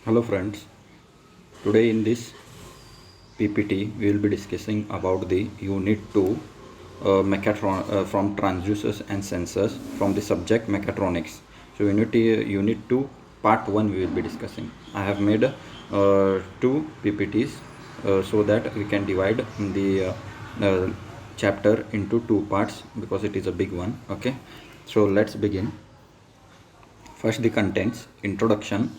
Hello friends, today in this PPT we will be discussing about the unit 2 from transducers and sensors from the subject mechatronics. So unit 2 part 1 we will be discussing. I have made two PPTs so that we can divide the chapter into two parts because it is a big one. Okay, so let's begin. First, the contents: introduction,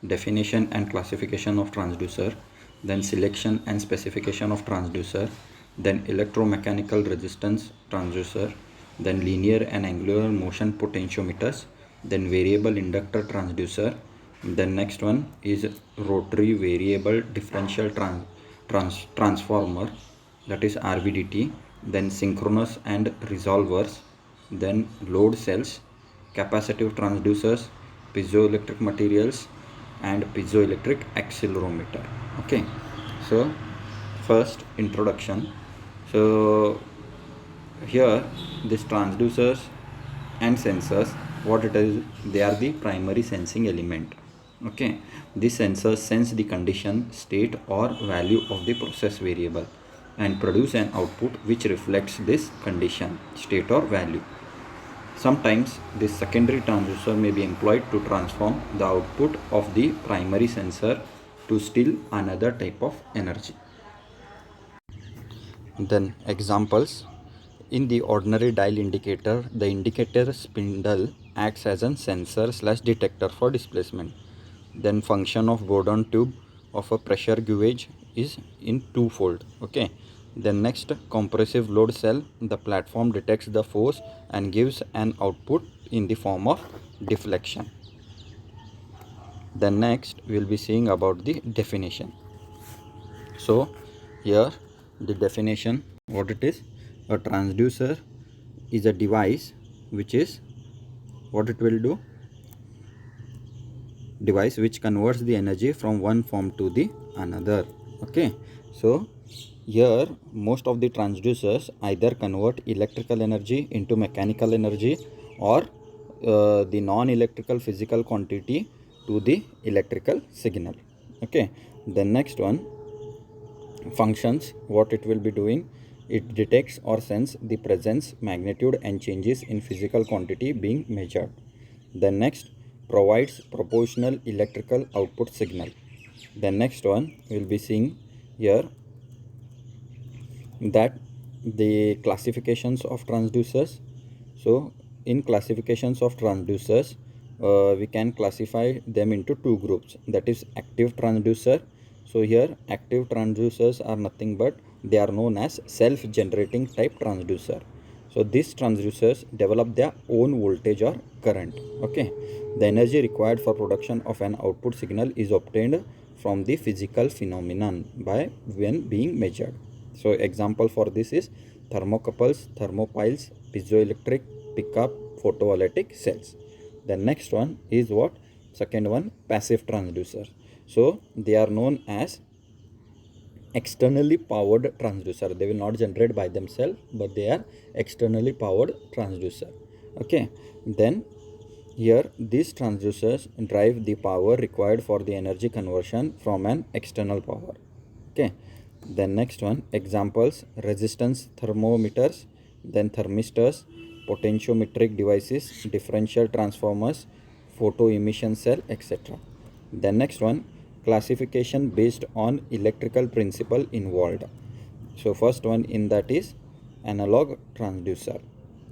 definition and classification of transducer, then selection and specification of transducer, then electromechanical resistance transducer, then linear and angular motion potentiometers, then variable inductor transducer. Then next one is rotary variable differential transformer, that is RVDT, then synchronous and resolvers, then load cells, capacitive transducers, piezoelectric materials, and piezoelectric accelerometer. Okay, so first introduction. So here these transducers and sensors, what it is, they are the primary sensing element. Okay, these sensors sense the condition, state or value of the process variable and produce an output which reflects this condition, state or value. Sometimes this secondary transducer may be employed to transform the output of the primary sensor to still another type of energy. Then examples: in the ordinary dial indicator, the indicator spindle acts as a sensor/detector for displacement. Then function of Gordon tube of a pressure gauge is in twofold. Okay. Then next, compressive load cell, the platform detects the force and gives an output in the form of deflection. Then next we will be seeing about the definition. So here the definition, what it is: a transducer is a device which is, what it will do, device which converts the energy from one form to the another. Okay, so here most of the transducers either convert electrical energy into mechanical energy or the non-electrical physical quantity to the electrical signal. Okay, the next one, functions, what it will be doing: it detects or sense the presence, magnitude and changes in physical quantity being measured. The next, provides proportional electrical output signal. The next one we will be seeing here, that the classifications of transducers. So in classifications of transducers, we can classify them into two groups, that is active transducer. So here active transducers are nothing but they are known as self-generating type transducer. So these transducers develop their own voltage or current. Okay, the energy required for production of an output signal is obtained from the physical phenomenon by when being measured. So example for this is thermocouples, thermopiles, piezoelectric pickup, photovoltaic cells. The next one is what? Second one, passive transducer. So they are known as externally powered transducer. They will not generate by themselves, but they are externally powered transducer. Okay, then here these transducers drive the power required for the energy conversion from an external power. Okay, then next one, examples: resistance thermometers, then thermistors, potentiometric devices, differential transformers, photo emission cell, etc. The next one, classification based on electrical principle involved. So first one in that is analog transducer.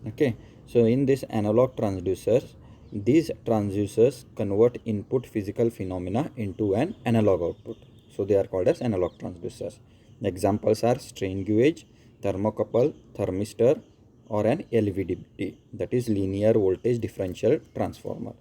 Okay, so in this analog transducers, these transducers convert input physical phenomena into an analog output. So they are called as analog transducers. Examples are strain gauge, thermocouple, thermistor, or an LVDT, that is linear voltage differential transformer.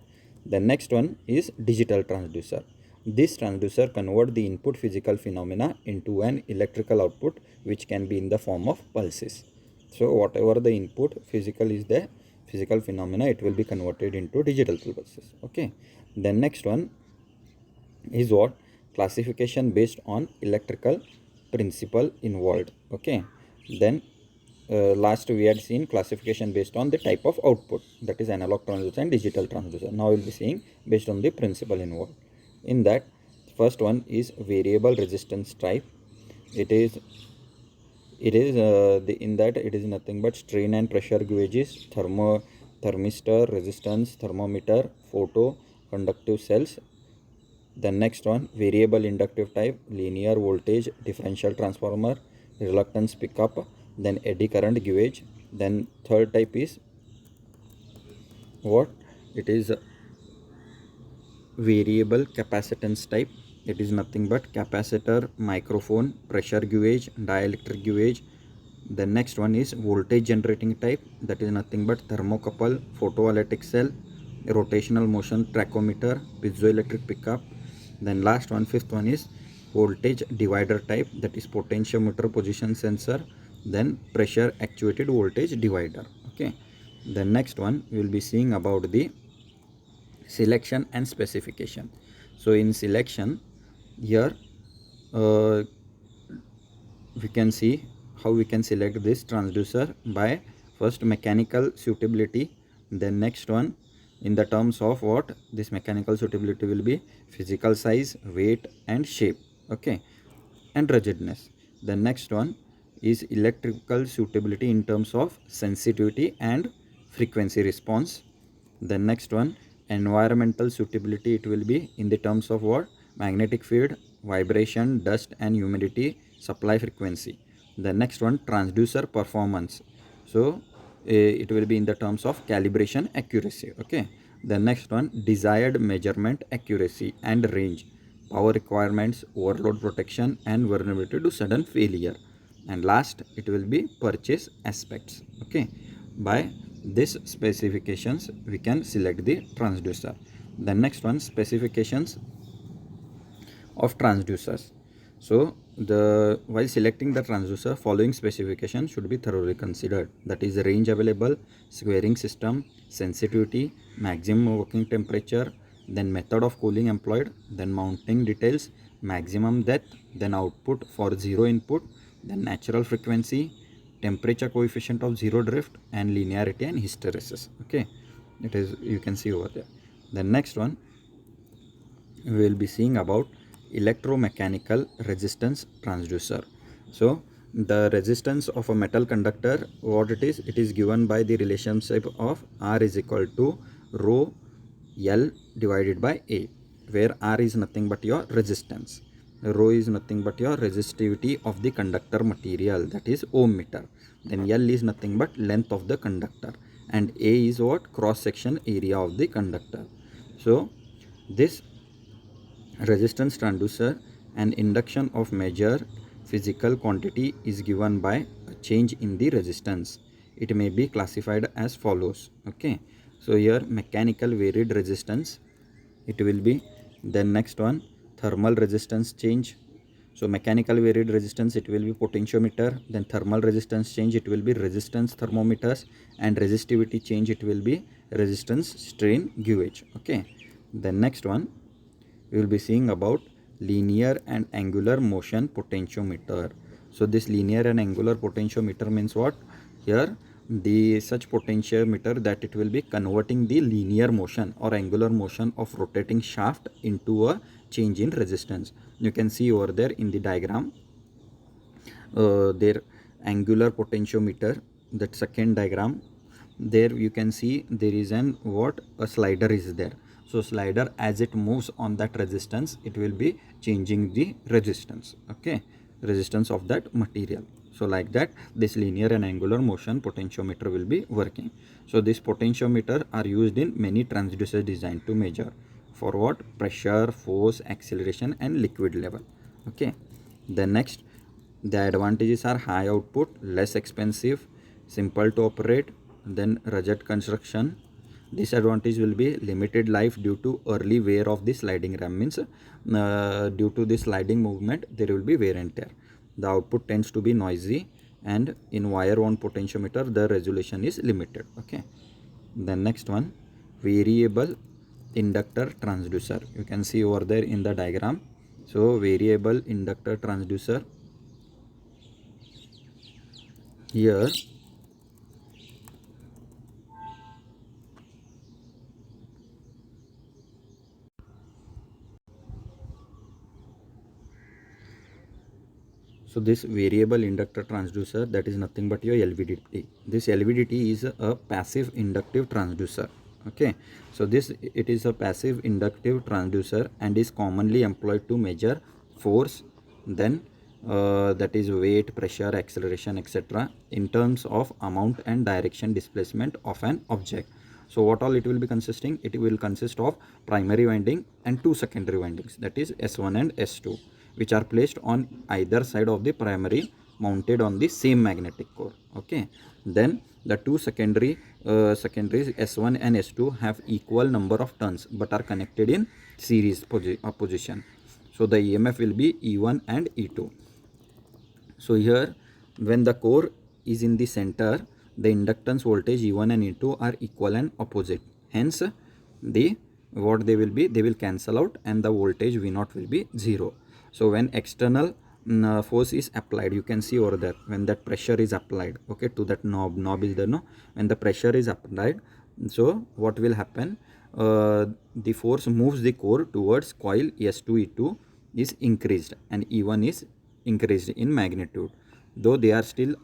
The next one is digital transducer. This transducer convert the input physical phenomena into an electrical output which can be in the form of pulses. So whatever the input physical is the physical phenomena, it will be converted into digital pulses. Okay, then next one is what? Classification based on electrical principle involved. Okay, then last we had seen classification based on the type of output, that is analog transducer and digital transducer. Now we'll be seeing based on the principle involved. In that, first one is variable resistance type. It is in that it is nothing but strain and pressure gauges, thermistor, resistance, thermometer, photo, conductive cells. The next one, variable inductive type, linear voltage differential transformer, reluctance pickup, then eddy current gauge. Then third type is what? It is variable capacitance type. It is nothing but capacitor, microphone, pressure gauge, dielectric gauge. The next one is voltage generating type. That is nothing but thermocouple, photoelectric cell, rotational motion tachometer, piezoelectric pickup. Then last one, fifth one is voltage divider type. That is potentiometer position sensor, then pressure actuated voltage divider. Okay. The next one we will be seeing about the selection and specification. So in selection, here we can see how we can select this transducer by first mechanical suitability. Then next one, in the terms of what this mechanical suitability will be, physical size, weight and shape, okay, and rigidness. The next one is electrical suitability in terms of sensitivity and frequency response. The next one, environmental suitability, it will be in the terms of what, magnetic field, vibration, dust and humidity, supply frequency. The next one, transducer performance. So it will be in the terms of calibration accuracy. Okay. The next one, desired measurement accuracy and range, power requirements, overload protection and vulnerability to sudden failure. And last, it will be purchase aspects. Okay. By this specifications we can select the transducer. The next one, specifications of transducers. So the while selecting the transducer, following specification should be thoroughly considered. That is range available, squaring system, sensitivity, maximum working temperature, then method of cooling employed, then mounting details, maximum depth, then output for zero input, then natural frequency, temperature coefficient of zero drift, and linearity and hysteresis. Okay, it is, you can see over there. The next one we will be seeing about electromechanical resistance transducer. So the resistance of a metal conductor, what it is given by the relationship of R is equal to rho L divided by A, where R is nothing but your resistance, rho is nothing but your resistivity of the conductor material, that is ohm meter. Then L is nothing but length of the conductor, and A is what, cross section area of the conductor. So this resistance transducer, an induction of measured physical quantity, is given by a change in the resistance. It may be classified as follows. Okay, so here mechanical varied resistance, it will be. Then next one, thermal resistance change. So mechanical varied resistance, it will be potentiometer. Then thermal resistance change, it will be resistance thermometers. And resistivity change, it will be resistance strain gauge. Okay, the next one we will be seeing about linear and angular motion potentiometer. So this linear and angular potentiometer means what? Here the such potentiometer that it will be converting the linear motion or angular motion of rotating shaft into a change in resistance. You can see over there in the diagram their angular potentiometer, that second diagram, there you can see there is an what, a slider is there. So slider, as it moves on that resistance, it will be changing the resistance. Okay, resistance of that material. So like that this linear and angular motion potentiometer will be working. So this potentiometer are used in many transducers designed to measure for what, pressure, force, acceleration and liquid level. Okay, the next, the advantages are high output, less expensive, simple to operate, then rugged construction. Disadvantage will be limited life due to early wear of the sliding ram, means due to the sliding movement there will be wear and tear. The output tends to be noisy, and in wire wound potentiometer the resolution is limited. Okay, the next one, variable inductor transducer, you can see over there in the diagram. So variable inductor transducer, here So this variable inductor transducer, that is nothing but your LVDT. This LVDT is a passive inductive transducer. Okay, so this, it is a passive inductive transducer and is commonly employed to measure force, then that is weight, pressure, acceleration, etc. in terms of amount and direction displacement of an object. So what all it will be consisting? It will consist of primary winding and two secondary windings, that is S1 and S2, which are placed on either side of the primary, mounted on the same magnetic core. Okay, then the two secondaries S1 and S2 have equal number of turns but are connected in series position. So the EMF will be E1 and E2. So here, when the core is in the center, the inductance voltage E1 and E2 are equal and opposite. Hence, what they will be, they will cancel out and the voltage V0 will be 0. So when external force is applied, you can see over there, when that pressure is applied, okay, to that knob is there, no? When the pressure is applied, so what will happen? The force moves the core towards coil S2, E2 is increased and E1 is increased in magnitude. Though they are still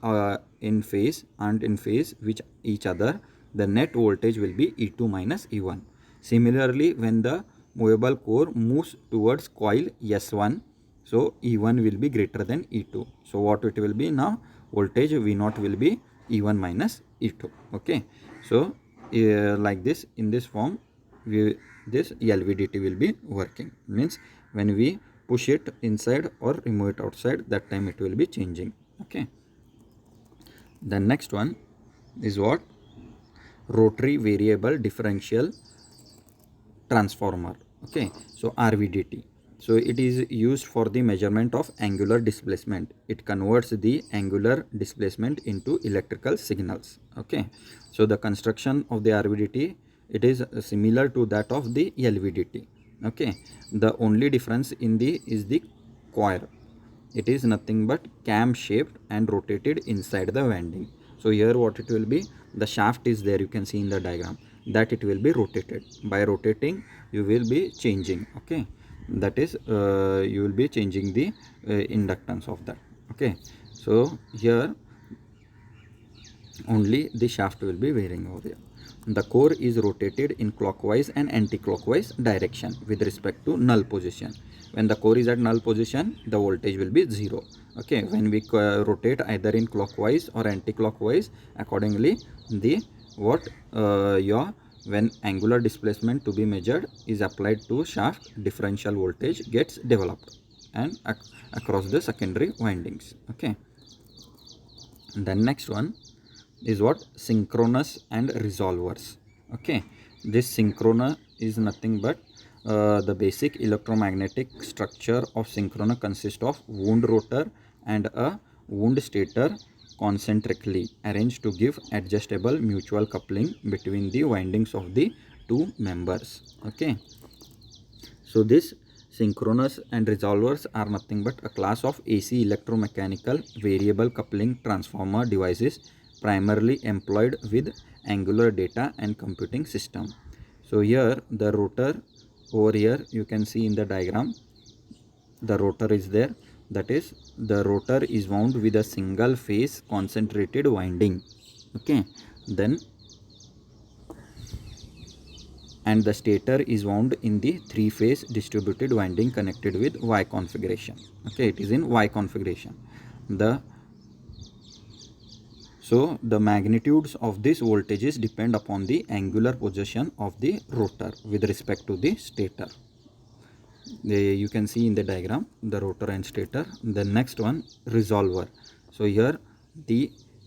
in phase with each other, the net voltage will be E2 minus E1. Similarly, when the movable core moves towards coil S1, so E1 will be greater than E2. So what it will be now? Voltage V0 will be E1 minus E2. Okay. So like this, in this form, this LVDT will be working. Means when we push it inside or remove it outside, that time it will be changing. Okay. The next one is what? Rotary variable differential transformer. Okay, so RVDT. So it is used for the measurement of angular displacement. It converts the angular displacement into electrical signals. Okay, so the construction of the RVDT, it is similar to that of the LVDT. Okay, the only difference in the is the coil. It is nothing but cam shaped and rotated inside the winding. So here what it will be, the shaft is there, you can see in the diagram, that it will be rotated. By rotating you will be changing, okay, that is you will be changing the inductance of that. Okay, so here only the shaft will be varying over here. The core is rotated in clockwise and anti-clockwise direction with respect to null position. When the core is at null position, the voltage will be 0. Okay, when we rotate either in clockwise or anti-clockwise, accordingly the when angular displacement to be measured is applied to shaft, differential voltage gets developed and across the secondary windings. Okay, then next one is what? Synchronous and resolvers. Okay, this synchronous is nothing but the basic electromagnetic structure of synchronous consists of wound rotor and a wound stator concentrically arranged to give adjustable mutual coupling between the windings of the two members. Okay, so this synchronous and resolvers are nothing but a class of AC electromechanical variable coupling transformer devices primarily employed with angular data and computing system. So here the rotor, over here you can see in the diagram, the rotor is there, that is the rotor is wound with a single phase concentrated winding. Okay, then and the stator is wound in the three-phase distributed winding connected with Y configuration. Okay, it is in Y configuration. So the magnitudes of these voltages depend upon the angular position of the rotor with respect to the stator. You can see in the diagram the rotor and stator. The next one, resolver. So here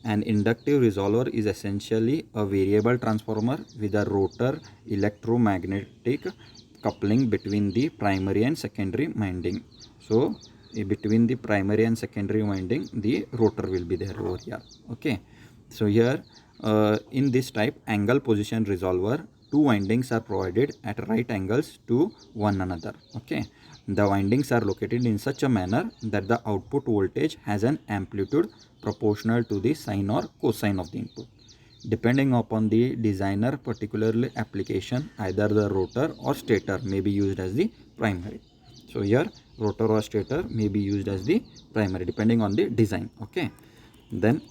an inductive resolver is essentially a variable transformer with a rotor electromagnetic coupling between the primary and secondary winding. So between the primary and secondary winding, the rotor will be there over here. Okay, so here in this type angle position resolver, two windings are provided at right angles to one another. Okay, the windings are located in such a manner that the output voltage has an amplitude proportional to the sine or cosine of the input. Depending upon the designer particularly application, either the rotor or stator may be used as the primary. So here rotor or stator may be used as the primary depending on the design. Okay, then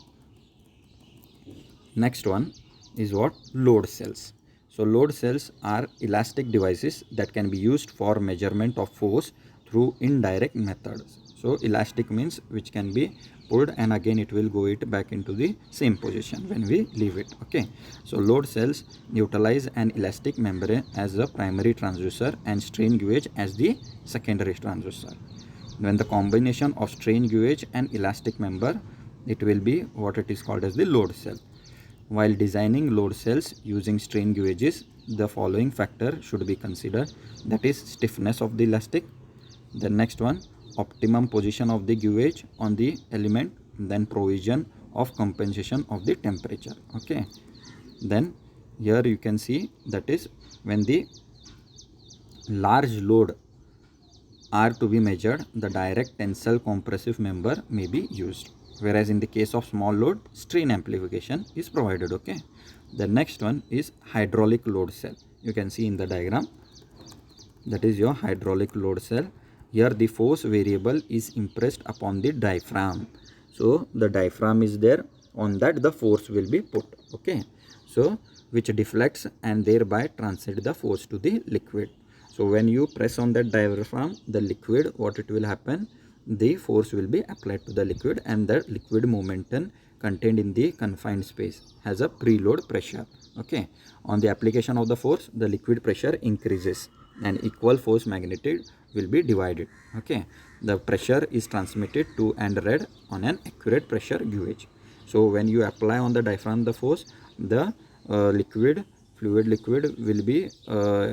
next one is what? Load cells. So load cells are elastic devices that can be used for measurement of force through indirect methods. So elastic means which can be pulled and again it will go it back into the same position when we leave it. Okay, so load cells utilize an elastic membrane as a primary transducer and strain gauge as the secondary transducer. When the combination of strain gauge and elastic member, it will be what it is called as the load cell. While designing load cells using strain gauges, the following factor should be considered, that is stiffness of the elastic. The next one, optimum position of the gauge on the element, then provision of compensation of the temperature. Okay, then here you can see that is when the large load are to be measured, the direct tensile compressive member may be used, whereas in the case of small load, strain amplification is provided. Okay, the next one is hydraulic load cell. You can see in the diagram, that is your hydraulic load cell. Here the force variable is impressed upon the diaphragm. So the diaphragm is there, on that the force will be put. Okay, so which deflects and thereby transmit the force to the liquid. So when you press on that diaphragm, the liquid, what it will happen, the force will be applied to the liquid and the liquid momentum contained in the confined space has a preload pressure. Okay, on the application of the force, the liquid pressure increases and equal force magnitude will be divided. Okay, the pressure is transmitted to and read on an accurate pressure gauge. So when you apply on the diaphragm the force, the liquid will be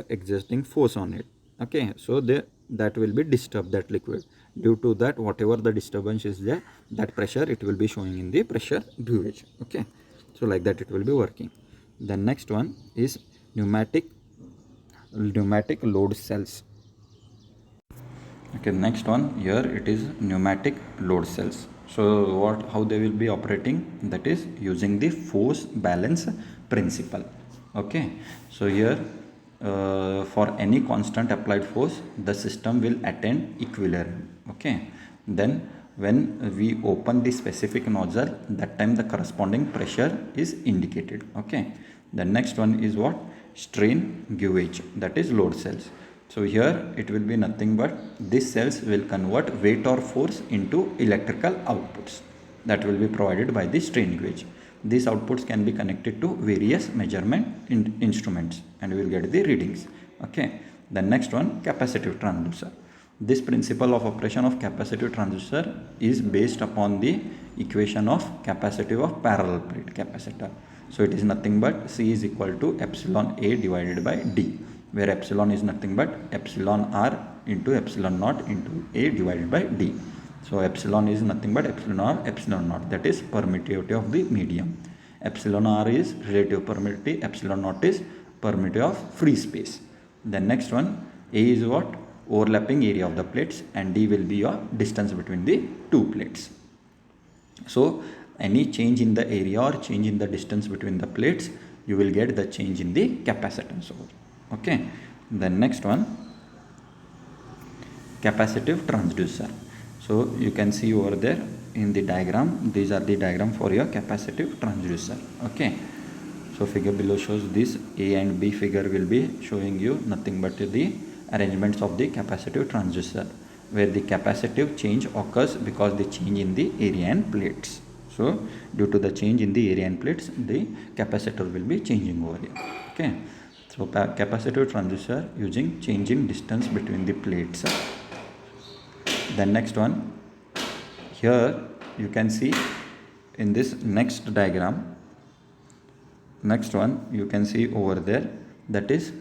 exerting force on it. Okay, so that will be disturbed, that liquid. Due to that, whatever the disturbance is there, that pressure it will be showing in the pressure gauge. Okay, so like that it will be working. The next one is pneumatic load cells. Okay, next one here it is pneumatic load cells. So how they will be operating, that is using the force balance principle. Okay, so here for any constant applied force, the system will attain equilibrium. Okay, then when we open the specific nozzle, that time the corresponding pressure is indicated. Okay, the next one is what? Strain gauge, that is load cells. So here it will be nothing but these cells will convert weight or force into electrical outputs that will be provided by the strain gauge. These outputs can be connected to various measurement instruments and we will get the readings. Okay, the next one, capacitive transducer. This principle of operation of capacitive transducer is based upon the equation of capacitive of parallel plate capacitor. So it is nothing but C is equal to epsilon A divided by D, where epsilon is nothing but epsilon R into epsilon naught into A divided by D. So epsilon is nothing but epsilon R epsilon naught, that is permittivity of the medium. Epsilon R is relative permittivity, epsilon naught is permittivity of free space. The next one, A is what? Overlapping area of the plates, and D will be your distance between the two plates. So any change in the area or change in the distance between the plates, you will get the change in the capacitance over. Okay, the next one, capacitive transducer. So you can see over there in the diagram, these are the diagram for your capacitive transducer. Okay, so figure below shows this. A and B figure will be showing you nothing but the arrangements of the capacitive transducer, where the capacitive change occurs because the change in the area and plates. So due to the change in the area and plates, the capacitor will be changing over here. Okay, so capacitive transducer using change in distance between the plates. The next one, here you can see in this next diagram, next one you can see over there, that is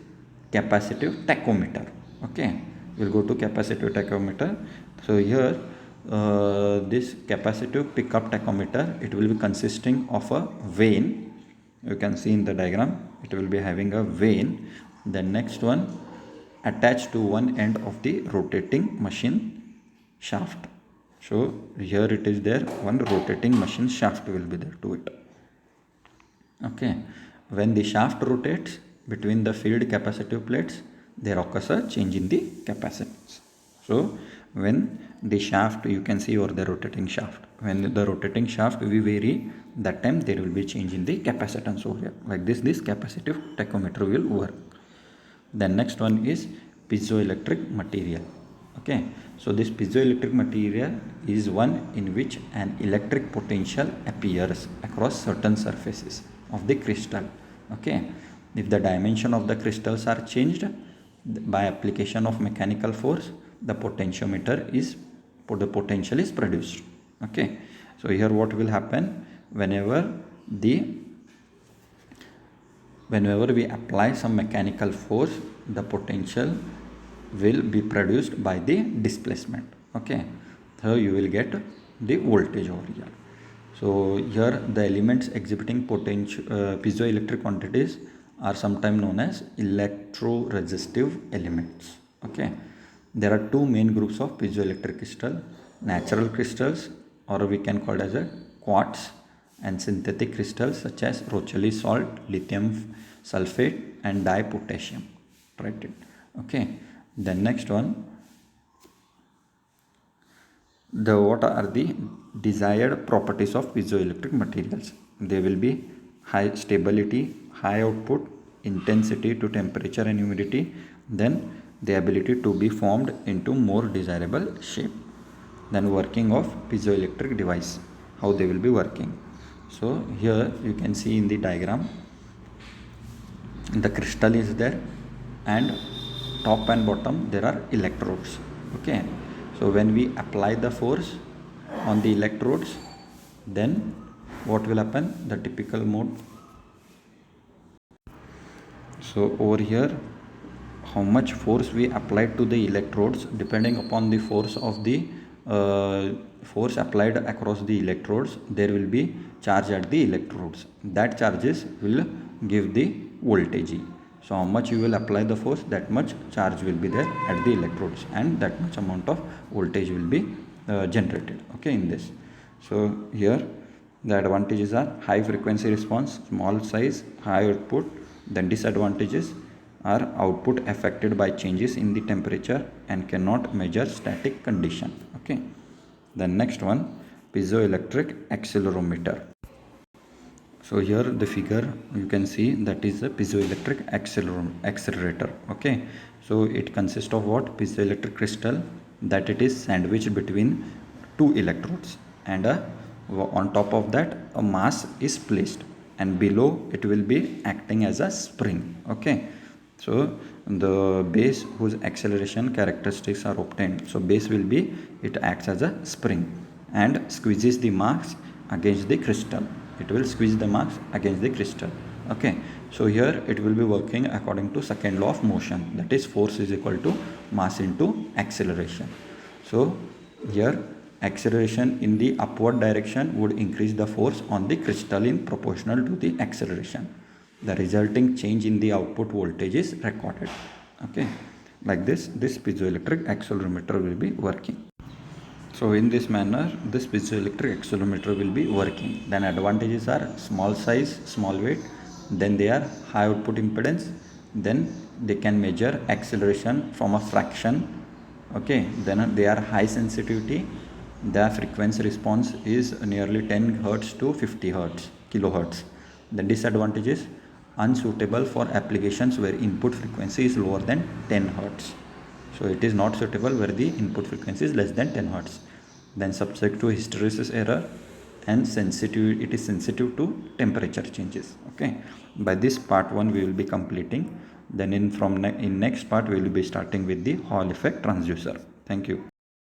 capacitive tachometer. Okay, we'll go to capacitive tachometer. So here this capacitive pickup tachometer, it will be consisting of a vane. You can see in the diagram, it will be having a vane. The next one, attached to one end of the rotating machine shaft. So here it is there, one rotating machine shaft will be there to it. Okay, when the shaft rotates between the filled capacitive plates, there occurs a change in the capacitance. So when the shaft, you can see over the rotating shaft, when the rotating shaft we vary, that time there will be change in the capacitance over here. Like this capacitive tachometer will work. Then next one is piezoelectric material. Okay, so this piezoelectric material is one in which an electric potential appears across certain surfaces of the crystal. Okay, if the dimension of the crystals are changed by application of mechanical force, the potential is produced. Okay, so here what will happen, whenever we apply some mechanical force, the potential will be produced by the displacement. Okay, so you will get the voltage over here. So here the elements exhibiting piezoelectric quantities are sometimes known as electroresistive elements. Okay, there are two main groups of piezoelectric crystal: natural crystals, or we can call it as a quartz, and synthetic crystals such as Rochelli salt, lithium sulfate, and dipotassium. Write it. Okay. Then next one, what are the desired properties of piezoelectric materials? They will be high stability, high output, intensity to temperature and humidity, then the ability to be formed into more desirable shape. Then working of piezoelectric device, how they will be working. So here you can see in the diagram, the crystal is there, and top and bottom there are electrodes. Okay, so when we apply the force on the electrodes, then what will happen, the typical mode. So over here, how much force we apply to the electrodes, depending upon the force of the force applied across the electrodes, there will be charge at the electrodes. That charges will give the voltage. So how much you will apply the force, that much charge will be there at the electrodes, and that much amount of voltage will be generated. Okay, in this. So here the advantages are high frequency response, small size, high output. Then disadvantages are output affected by changes in the temperature and cannot measure static condition. Okay. The next one, piezoelectric accelerometer. So here the figure you can see, that is a piezoelectric accelerator. Okay, so it consists of what? Piezoelectric crystal that it is sandwiched between two electrodes, and on top of that a mass is placed, and below it will be acting as a spring. Okay, so the base whose acceleration characteristics are obtained, so base will be, it acts as a spring and squeezes the mass against the crystal. It will squeeze the mass against the crystal. Okay, so here it will be working according to second law of motion, that is force is equal to mass into acceleration. So here acceleration in the upward direction would increase the force on the crystal in proportional to the acceleration. The resulting change in the output voltage is recorded. Okay, like this piezoelectric accelerometer will be working. So in this manner, this piezoelectric accelerometer will be working. Then advantages are small size, small weight, then they are high output impedance, then they can measure acceleration from a fraction. Okay, then they are high sensitivity, their frequency response is nearly 10 hertz to 50 hertz kilohertz. The disadvantages, unsuitable for applications where input frequency is lower than 10 hertz. So it is not suitable where the input frequency is less than 10 hertz. Then subject to hysteresis error, and it is sensitive to temperature changes. Okay, by this part 1 we will be completing. Then in next part we will be starting with the Hall effect transducer. Thank you.